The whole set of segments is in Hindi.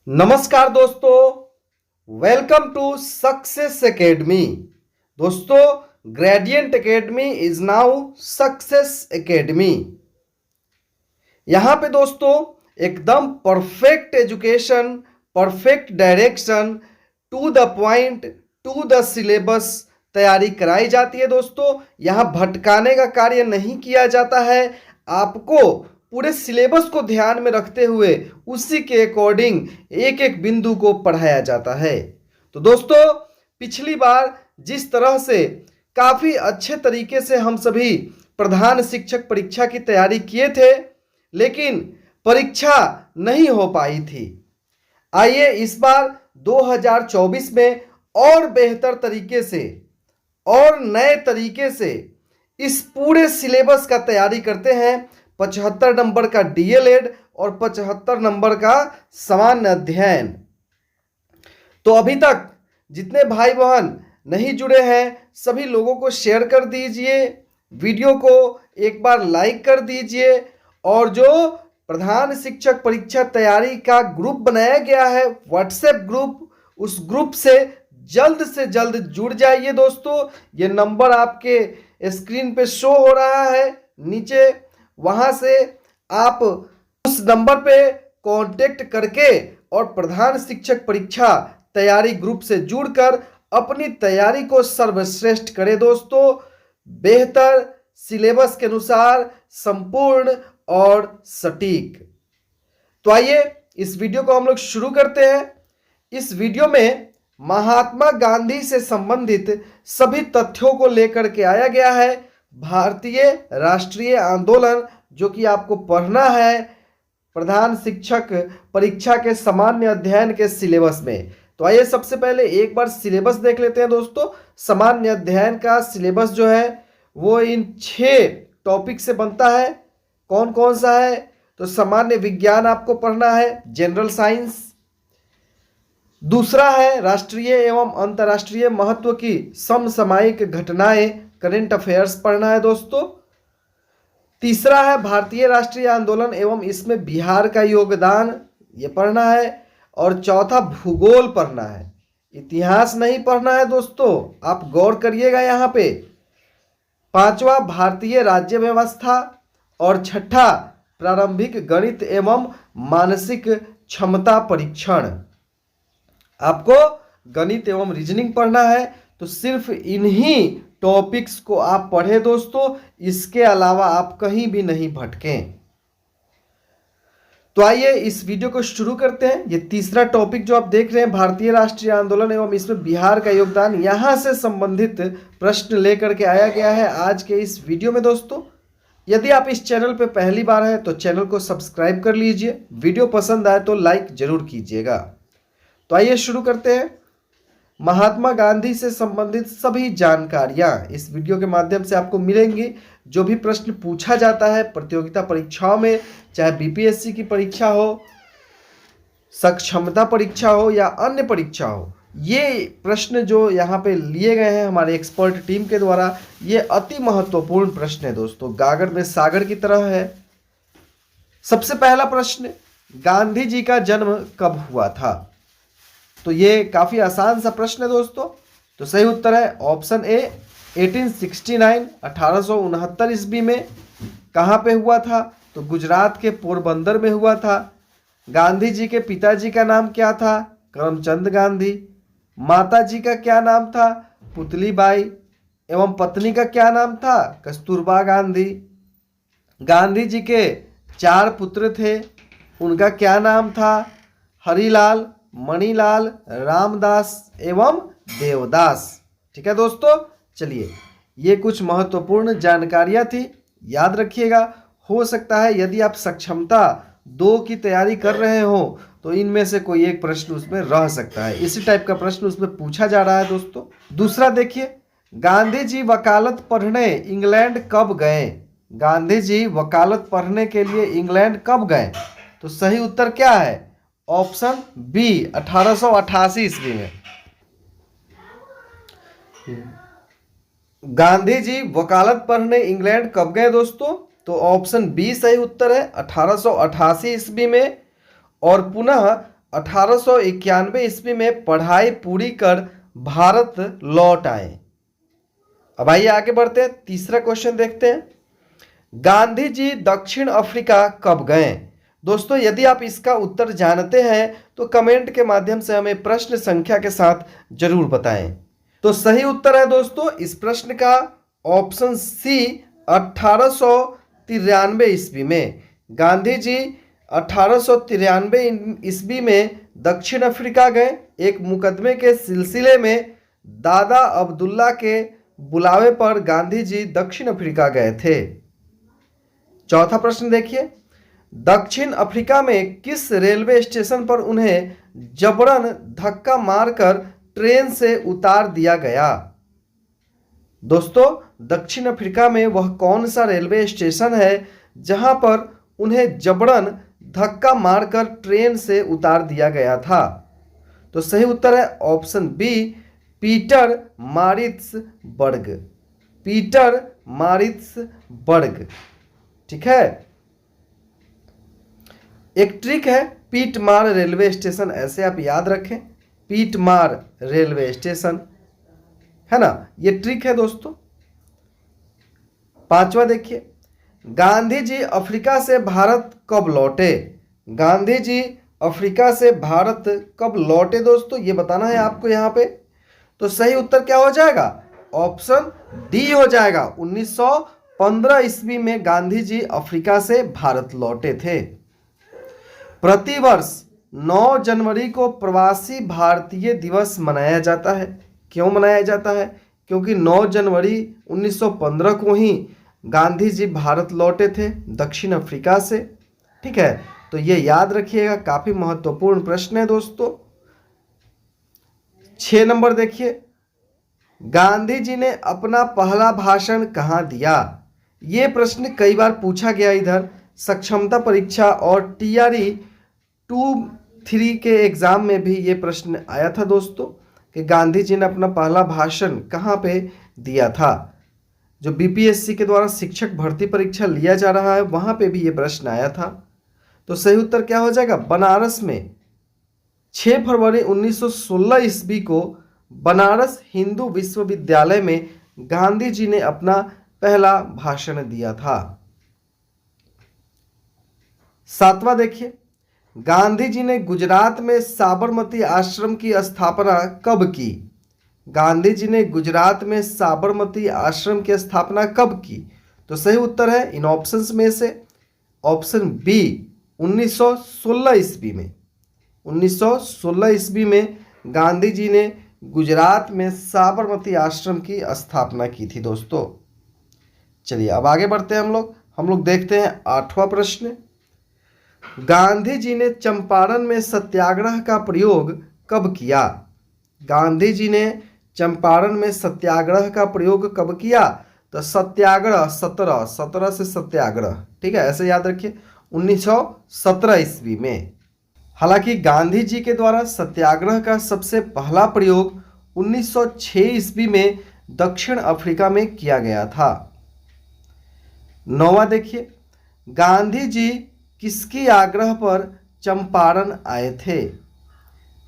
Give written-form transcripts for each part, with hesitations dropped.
नमस्कार दोस्तों, वेलकम टू सक्सेस एकेडमी। दोस्तों, gradient academy is now success academy. यहाँ पे दोस्तों एकदम perfect education, perfect direction, to the point, to the syllabus तैयारी कराई जाती है। दोस्तों, यहाँ भटकाने का कार्य नहीं किया जाता है। आपको पूरे सिलेबस को ध्यान में रखते हुए उसी के अकॉर्डिंग एक एक बिंदु को पढ़ाया जाता है। तो दोस्तों, पिछली बार जिस तरह से काफ़ी अच्छे तरीके से हम सभी प्रधान शिक्षक परीक्षा की तैयारी किए थे, लेकिन परीक्षा नहीं हो पाई थी। आइए इस बार 2024 में और बेहतर तरीके से और नए तरीके से इस पूरे सिलेबस का तैयारी करते हैं। 75 नंबर का डीएलएड और 75 नंबर का सामान्य अध्ययन। तो अभी तक जितने भाई बहन नहीं जुड़े हैं सभी लोगों को शेयर कर दीजिए, वीडियो को एक बार लाइक कर दीजिए, और जो प्रधान शिक्षक परीक्षा तैयारी का ग्रुप बनाया गया है व्हाट्सएप ग्रुप, उस ग्रुप से जल्द जुड़ जाइए। दोस्तों, ये नंबर आपके स्क्रीन पे शो हो रहा है नीचे, वहां से आप उस नंबर पे कांटेक्ट करके और प्रधान शिक्षक परीक्षा तैयारी ग्रुप से जुड़कर अपनी तैयारी को सर्वश्रेष्ठ करें। दोस्तों, बेहतर सिलेबस के अनुसार संपूर्ण और सटीक। तो आइए इस वीडियो को हम लोग शुरू करते हैं। इस वीडियो में महात्मा गांधी से संबंधित सभी तथ्यों को लेकर के आया गया है। भारतीय राष्ट्रीय आंदोलन, जो कि आपको पढ़ना है प्रधान शिक्षक परीक्षा के सामान्य अध्ययन के सिलेबस में। तो आइए सबसे पहले एक बार सिलेबस देख लेते हैं। दोस्तों, सामान्य अध्ययन का सिलेबस जो है वो इन 6 टॉपिक से बनता है। कौन कौन सा है? तो सामान्य विज्ञान आपको पढ़ना है, जनरल साइंस। दूसरा है राष्ट्रीय एवं अंतर्राष्ट्रीय महत्व की समसामयिक घटनाएं, करंट अफेयर्स पढ़ना है दोस्तों। तीसरा है भारतीय राष्ट्रीय आंदोलन एवं इसमें बिहार का योगदान, ये पढ़ना है। और चौथा भूगोल पढ़ना है, इतिहास नहीं पढ़ना है दोस्तों, आप गौर करिएगा यहाँ पे। पांचवा भारतीय राज्य व्यवस्था, और छठा प्रारंभिक गणित एवं मानसिक क्षमता परीक्षण। आपको गणित एवं रीजनिंग पढ़ना है, तो सिर्फ इन्हीं टॉपिक्स को आप पढ़ें दोस्तों, इसके अलावा आप कहीं भी नहीं भटकें। तो आइए इस वीडियो को शुरू करते हैं। ये तीसरा टॉपिक जो आप देख रहे हैं, भारतीय राष्ट्रीय आंदोलन एवं इसमें बिहार का योगदान, यहाँ से संबंधित प्रश्न लेकर के आया गया है आज के इस वीडियो में। दोस्तों, यदि आप इस चैनल पे पहली बार हैं तो चैनल को सब्सक्राइब कर लीजिए, वीडियो पसंद आए तो लाइक जरूर कीजिएगा। तो आइए शुरू करते हैं। महात्मा गांधी से संबंधित सभी जानकारियां इस वीडियो के माध्यम से आपको मिलेंगी। जो भी प्रश्न पूछा जाता है प्रतियोगिता परीक्षाओं में, चाहे बीपीएससी की परीक्षा हो, सक्षमता परीक्षा हो या अन्य परीक्षा हो, ये प्रश्न जो यहाँ पे लिए गए हैं हमारे एक्सपर्ट टीम के द्वारा, ये अति महत्वपूर्ण प्रश्न है दोस्तों, गागर में सागर की तरह है। सबसे पहला प्रश्न, गांधी जी का जन्म कब हुआ था? तो ये काफ़ी आसान सा प्रश्न है दोस्तों। तो सही उत्तर है ऑप्शन ए 1869, 1869 ईस्वी में। कहाँ पे हुआ था? तो गुजरात के पोरबंदर में हुआ था। गांधी जी के पिताजी का नाम क्या था? करमचंद गांधी। माता जी का क्या नाम था? पुतली बाई। एवं पत्नी का क्या नाम था? कस्तूरबा गांधी। गांधी जी के 4 पुत्र थे, उनका क्या नाम था? हरिलाल, मणिलाल, रामदास एवं देवदास। ठीक है दोस्तों, चलिए ये कुछ महत्वपूर्ण जानकारियां थी, याद रखिएगा। हो सकता है यदि आप सक्षमता 2 की तैयारी कर रहे हो तो इनमें से कोई एक प्रश्न उसमें रह सकता है, इसी टाइप का प्रश्न उसमें पूछा जा रहा है दोस्तों। दूसरा देखिए, गांधी जी वकालत पढ़ने इंग्लैंड कब गए? गांधी जी वकालत पढ़ने के लिए इंग्लैंड कब गए? तो सही उत्तर क्या है? ऑप्शन बी 1888 ईस्वी में। गांधी जी वकालत पढ़ने इंग्लैंड कब गए दोस्तों? तो ऑप्शन बी सही उत्तर है 1888 ईस्वी में। और पुनः 1891 ईस्वी में पढ़ाई पूरी कर भारत लौट आए। अब आइए आगे बढ़ते हैं, तीसरा क्वेश्चन देखते हैं। गांधी जी दक्षिण अफ्रीका कब गए? दोस्तों यदि आप इसका उत्तर जानते हैं तो कमेंट के माध्यम से हमें प्रश्न संख्या के साथ जरूर बताएं। तो सही उत्तर है दोस्तों इस प्रश्न का ऑप्शन सी, 1893 ईस्वी में। गांधी जी 1893 ईस्वी में दक्षिण अफ्रीका गए। एक मुकदमे के सिलसिले में दादा अब्दुल्ला के बुलावे पर गांधी जी दक्षिण अफ्रीका गए थे। चौथा प्रश्न देखिए, दक्षिण अफ्रीका में किस रेलवे स्टेशन पर उन्हें जबरन धक्का मारकर ट्रेन से उतार दिया गया? दोस्तों दक्षिण अफ्रीका में वह कौन सा रेलवे स्टेशन है जहां पर उन्हें जबरन धक्का मारकर ट्रेन से उतार दिया गया था? तो सही उत्तर है option B, Peter Maritzburg. Peter Maritzburg, ठीक है। एक ट्रिक है पीटमार रेलवे स्टेशन, ऐसे आप याद रखें, पीटमार रेलवे स्टेशन, है ना, ये ट्रिक है दोस्तों। पांचवा देखिए, गांधी जी अफ्रीका से भारत कब लौटे? गांधी जी अफ्रीका से भारत कब लौटे दोस्तों, ये बताना है आपको यहाँ पे। तो सही उत्तर क्या हो जाएगा? ऑप्शन डी हो जाएगा। 1915 ईस्वी में गांधी जी अफ्रीका से भारत लौटे थे। प्रतिवर्ष 9 जनवरी को प्रवासी भारतीय दिवस मनाया जाता है। क्यों मनाया जाता है? क्योंकि 9 जनवरी 1915 को ही गांधी जी भारत लौटे थे दक्षिण अफ्रीका से, ठीक है। तो ये याद रखिएगा, काफी महत्वपूर्ण प्रश्न है दोस्तों। 6 नंबर देखिए, गांधी जी ने अपना पहला भाषण कहाँ दिया? ये प्रश्न कई बार पूछा गया इधर सक्षमता परीक्षा और TRE 2-3 के एग्जाम में भी ये प्रश्न आया था दोस्तों कि गांधी जी ने अपना पहला भाषण कहाँ पे दिया था। जो BPSC के द्वारा शिक्षक भर्ती परीक्षा लिया जा रहा है वहाँ पे भी ये प्रश्न आया था। तो सही उत्तर क्या हो जाएगा? बनारस में 6 फरवरी 1916 ईस्वी को बनारस हिंदू विश्वविद्यालय में गांधी जी ने अपना पहला भाषण दिया था। 7वां देखिए, गांधी जी ने गुजरात में साबरमती आश्रम की स्थापना कब की? गांधी जी ने गुजरात में साबरमती आश्रम की स्थापना कब की? तो सही उत्तर है इन ऑप्शंस में से ऑप्शन बी, 1916 ईस्वी में। 1916 ईस्वी में गांधी जी ने गुजरात में साबरमती आश्रम की स्थापना की थी दोस्तों। चलिए अब आगे बढ़ते हैं हम लोग देखते हैं 8वां प्रश्न। गांधी जी ने चंपारण में सत्याग्रह का प्रयोग कब किया? गांधी जी ने चंपारण में सत्याग्रह का प्रयोग कब किया? तो सत्याग्रह 17 से सत्याग्रह, ठीक है, ऐसे याद रखिए, 1917 ईस्वी में। हालांकि गांधी जी के द्वारा सत्याग्रह का सबसे पहला प्रयोग 1906 ईस्वी में दक्षिण अफ्रीका में किया गया था। 9वां देखिए, गांधी जी किसके आग्रह पर चंपारण आए थे?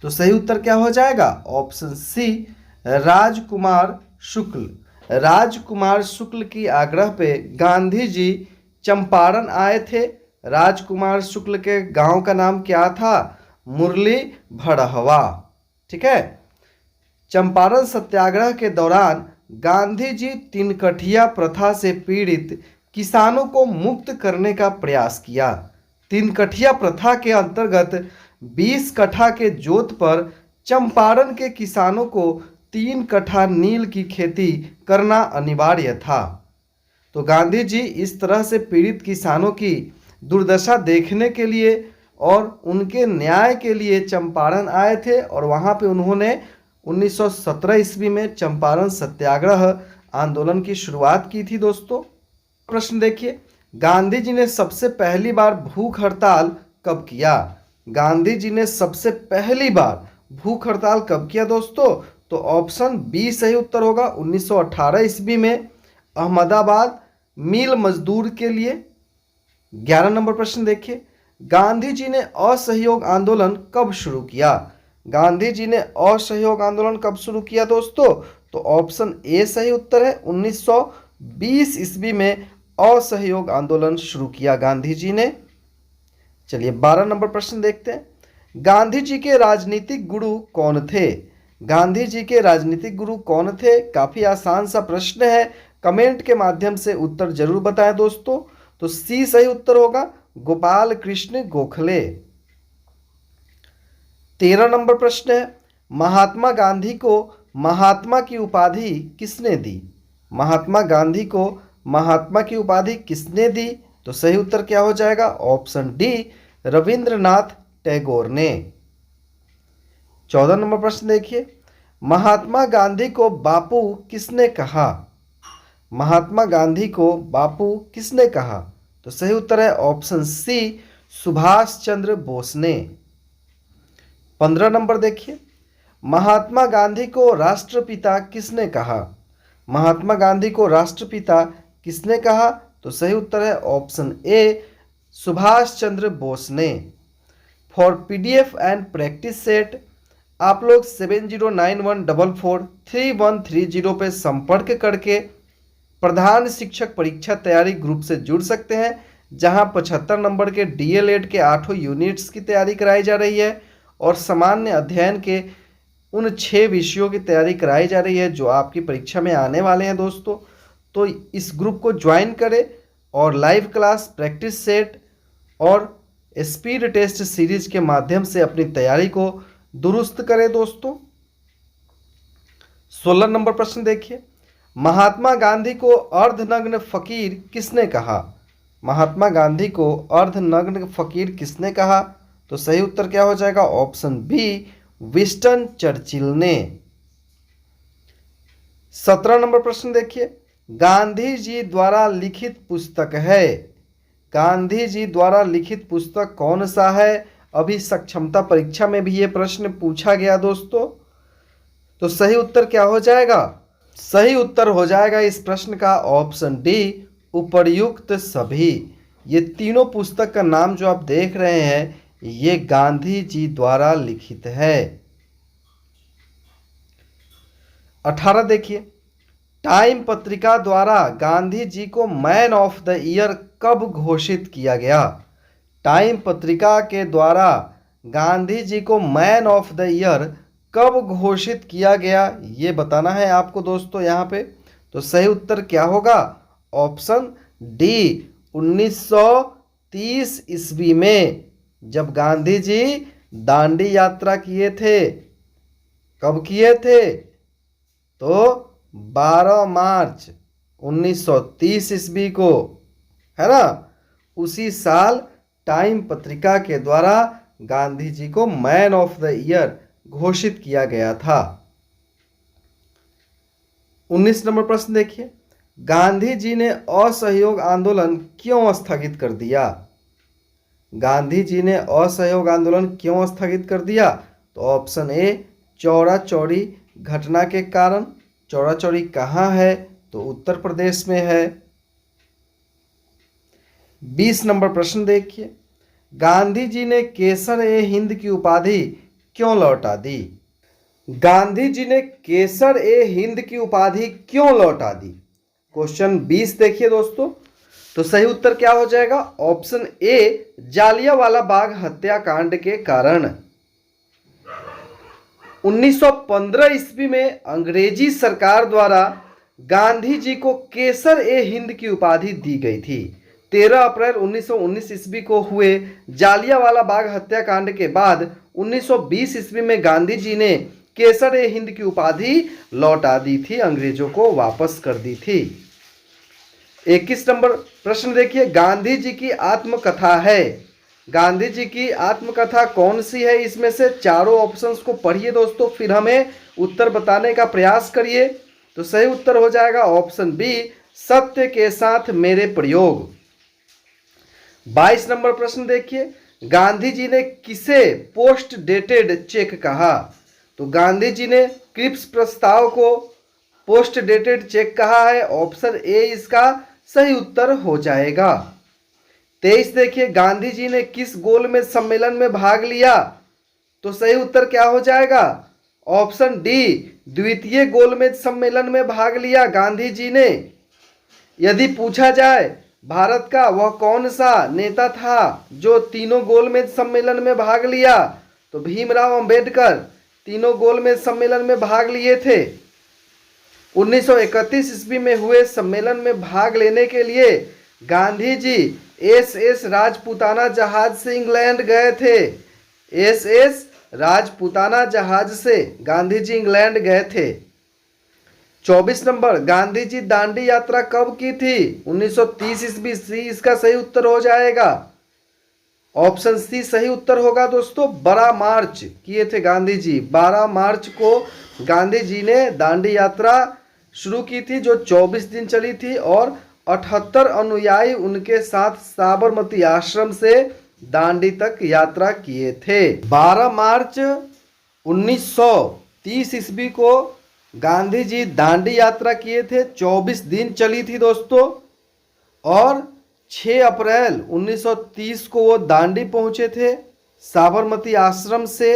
तो सही उत्तर क्या हो जाएगा? ऑप्शन सी, राजकुमार शुक्ल। राजकुमार शुक्ल की आग्रह पे गांधी जी चंपारण आए थे। राजकुमार शुक्ल के गांव का नाम क्या था? मुरली भड़हवा, ठीक है। चंपारण सत्याग्रह के दौरान गांधी जी तिनकठिया प्रथा से पीड़ित किसानों को मुक्त करने का प्रयास किया। तिनकठिया प्रथा के अंतर्गत 20 कट्ठा के जोत पर चंपारण के किसानों को 3 कट्ठा नील की खेती करना अनिवार्य था। तो गांधी जी इस तरह से पीड़ित किसानों की दुर्दशा देखने के लिए और उनके न्याय के लिए चंपारण आए थे और वहाँ पे उन्होंने 1917 ईस्वी में चंपारण सत्याग्रह आंदोलन की शुरुआत की थी दोस्तों। प्रश्न देखिए, गांधी जी ने सबसे पहली बार भूख हड़ताल कब किया? गांधी जी ने सबसे पहली बार भूख हड़ताल कब किया दोस्तों? तो ऑप्शन बी सही उत्तर होगा, 1918 ईस्वी में अहमदाबाद मिल मजदूर के लिए। 11 नंबर प्रश्न देखिए, गांधी जी ने असहयोग आंदोलन कब शुरू किया? गांधी जी ने असहयोग आंदोलन कब शुरू किया दोस्तों? तो ऑप्शन ए सही उत्तर है। 1920 ईस्वी में असहयोग आंदोलन शुरू किया गांधी जी ने। चलिए 12 नंबर प्रश्न देखते हैं। गांधी जी के राजनीतिक गुरु कौन थे? गांधी जी के राजनीतिक गुरु कौन थे? काफी आसान सा प्रश्न है, कमेंट के माध्यम से उत्तर जरूर बताएं दोस्तों। तो सी सही उत्तर होगा, गोपाल कृष्ण गोखले। 13 नंबर प्रश्न है, महात्मा गांधी को महात्मा की उपाधि किसने दी? महात्मा गांधी को महात्मा की उपाधि किसने दी? तो सही उत्तर क्या हो जाएगा? ऑप्शन डी, रविंद्रनाथ टैगोर ने। 14 नंबर प्रश्न देखिए, महात्मा गांधी को बापू किसने कहा? महात्मा गांधी को बापू किसने कहा? तो सही उत्तर है ऑप्शन सी, सुभाष चंद्र बोस ने। 15 नंबर देखिए, महात्मा गांधी को राष्ट्रपिता किसने कहा? महात्मा गांधी को राष्ट्रपिता किसने कहा? तो सही उत्तर है ऑप्शन ए, सुभाष चंद्र बोस ने। For PDF and practice set आप लोग 7091443130 पे संपर्क करके प्रधान शिक्षक परीक्षा तैयारी ग्रुप से जुड़ सकते हैं, जहां 75 नंबर के डीएलएड के 8 यूनिट्स की तैयारी कराई जा रही है और सामान्य अध्ययन के उन 6 विषयों की तैयारी कराई जा रही है जो आपकी परीक्षा में आने वाले हैं दोस्तों। तो इस ग्रुप को ज्वाइन करें और लाइव क्लास, प्रैक्टिस सेट और स्पीड टेस्ट सीरीज के माध्यम से अपनी तैयारी को दुरुस्त करें दोस्तों। 16 नंबर प्रश्न देखिए, महात्मा गांधी को अर्धनग्न फकीर किसने कहा? महात्मा गांधी को अर्धनग्न फकीर किसने कहा? तो सही उत्तर क्या हो जाएगा? ऑप्शन बी, विंस्टन चर्चिल ने। 17 नंबर प्रश्न देखिए, गांधी जी द्वारा लिखित पुस्तक है। गांधी जी द्वारा लिखित पुस्तक कौन सा है? अभी सक्षमता परीक्षा में भी ये प्रश्न पूछा गया दोस्तों। तो सही उत्तर क्या हो जाएगा? सही उत्तर हो जाएगा इस प्रश्न का ऑप्शन डी, उपर्युक्त सभी। ये तीनों पुस्तक का नाम जो आप देख रहे हैं ये गांधी जी द्वारा लिखित है। 18 देखिए, टाइम पत्रिका द्वारा गांधी जी को मैन ऑफ द ईयर कब घोषित किया गया? टाइम पत्रिका के द्वारा गांधी जी को मैन ऑफ द ईयर कब घोषित किया गया, ये बताना है आपको दोस्तों यहाँ पे। तो सही उत्तर क्या होगा? ऑप्शन डी, 1930 ईस्वी में, जब गांधी जी दांडी यात्रा किए थे। कब किए थे? तो 12 मार्च 1930 ईस्वी को, है ना। उसी साल टाइम पत्रिका के द्वारा गांधी जी को मैन ऑफ द ईयर घोषित किया गया था। 19 नंबर प्रश्न देखिए, गांधी जी ने असहयोग आंदोलन क्यों स्थगित कर दिया? गांधी जी ने असहयोग आंदोलन क्यों स्थगित कर दिया? तो ऑप्शन ए, चौरा चौरी घटना के कारण। चौरा चौरी कहाँ है? तो उत्तर प्रदेश में है। 20 नंबर प्रश्न देखिए, गांधी जी ने केसर ए हिंद की उपाधि क्यों लौटा दी? गांधी जी ने केसर ए हिंद की उपाधि क्यों लौटा दी? क्वेश्चन 20 देखिए दोस्तों। तो सही उत्तर क्या हो जाएगा? ऑप्शन ए, जालियांवाला बाग हत्याकांड के कारण। 1915 ईस्वी में अंग्रेजी सरकार द्वारा गांधी जी को केसर ए हिंद की उपाधि दी गई थी। 13 अप्रैल 1919 ईस्वी को हुए जालियांवाला बाग हत्याकांड के बाद 1920 ईस्वी में गांधी जी ने केसर ए हिंद की उपाधि लौटा दी थी, अंग्रेजों को वापस कर दी थी। 21 नंबर प्रश्न देखिए, गांधी जी की आत्मकथा है। गांधी जी की आत्मकथा कौन सी है? इसमें से चारों ऑप्शंस को पढ़िए दोस्तों, फिर हमें उत्तर बताने का प्रयास करिए। तो सही उत्तर हो जाएगा ऑप्शन बी, सत्य के साथ मेरे प्रयोग। 22 नंबर प्रश्न देखिए, गांधी जी ने किसे पोस्ट डेटेड चेक कहा? तो गांधी जी ने क्रिप्स प्रस्ताव को पोस्ट डेटेड चेक कहा है। ऑप्शन ए इसका सही उत्तर हो जाएगा। 23 देखिए, गांधी जी ने किस गोलमेज सम्मेलन में भाग लिया? तो सही उत्तर क्या हो जाएगा? ऑप्शन डी, द्वितीय गोलमेज सम्मेलन में भाग लिया गांधी जी ने। यदि पूछा जाए भारत का वह कौन सा नेता था जो तीनों गोलमेज सम्मेलन में भाग लिया, तो भीमराव अंबेडकर तीनों गोलमेज सम्मेलन में भाग लिए थे। 1931 ईस्वी में हुए सम्मेलन में भाग लेने के लिए गांधी जी एस राजपूताना जहाज से इंग्लैंड गए थे। एस राजपूताना जहाज से गांधी जी इंग्लैंड गए थे। 24 नंबर, गांधी जी दांडी यात्रा कब की थी? 1930 ईस्वी। सी इसका सही उत्तर हो जाएगा। ऑप्शन सी सही उत्तर होगा दोस्तों। 12 मार्च किए थे गांधी जी। 12 मार्च को गांधी जी ने दांडी यात्रा शुरू की थी जो 24 दिन चली थी और 78 अनुयायी उनके साथ साबरमती आश्रम से दांडी तक यात्रा किए थे। 12 मार्च 1930 ईस्वी को गांधी जी दांडी यात्रा किए थे, 24 दिन चली थी दोस्तों। और 6 अप्रैल 1930 को वो दांडी पहुंचे थे साबरमती आश्रम से।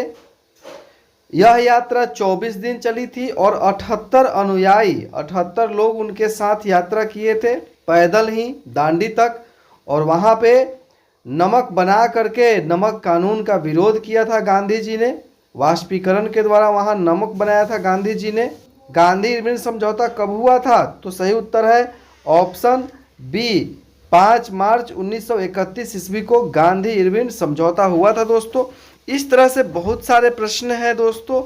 यह यात्रा 24 दिन चली थी और 78 अनुयायी 78 लोग उनके साथ यात्रा किए थे पैदल ही दांडी तक। और वहाँ पे नमक बना करके नमक कानून का विरोध किया था गांधी जी ने। वाष्पीकरण के द्वारा वहाँ नमक बनाया था गांधी जी ने। गांधी इरविन समझौता कब हुआ था? तो सही उत्तर है ऑप्शन बी, 5 मार्च 1931 ईस्वी को गांधी इरविन समझौता हुआ था दोस्तों। इस तरह से बहुत सारे प्रश्न हैं दोस्तों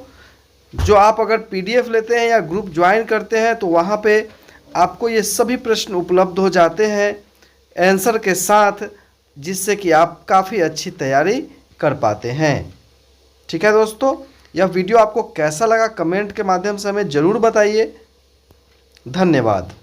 जो आप अगर पीडीएफ लेते हैं या ग्रुप ज्वाइन करते हैं तो वहाँ पे आपको ये सभी प्रश्न उपलब्ध हो जाते हैं आंसर के साथ, जिससे कि आप काफ़ी अच्छी तैयारी कर पाते हैं। ठीक है दोस्तों, यह वीडियो आपको कैसा लगा कमेंट के माध्यम से हमें ज़रूर बताइए। धन्यवाद।